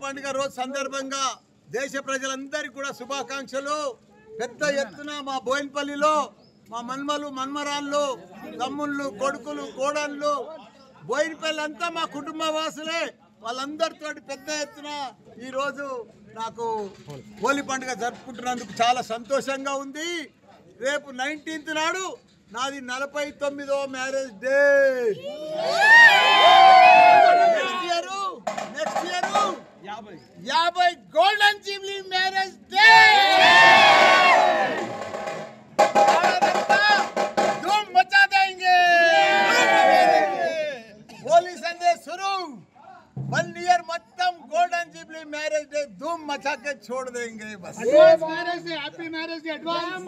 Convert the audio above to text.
పండుగ రోజు సందర్భంగా దేశ ప్రజలందరికీ కూడా శుభాకాంక్షలు. పెద్ద ఎత్తున మా బోయినపల్లిలో మా మన్మలు మన్మరాళ్ళు తమ్ముళ్ళు కొడుకులు కోడళ్ళు బోయినపల్లి అంతా మా కుటుంబ వాసులే. వాళ్ళందరితో పెద్ద ఎత్తున ఈరోజు నాకు హోలీ పండుగ జరుపుకుంటున్నందుకు చాలా సంతోషంగా ఉంది. రేపు 19th నాడు నాది 49వ marriage day. Next year 50 golden jubilee marriage day. धूम मचा देंगे. होली संडे शुरू 1 year మొత్తం గోల్డెన్ జూబ్లీ మ్యారేజ్ డే धूम मचा के छोड़ देंगे. बस हैप्पी मैरिज डे एडवांस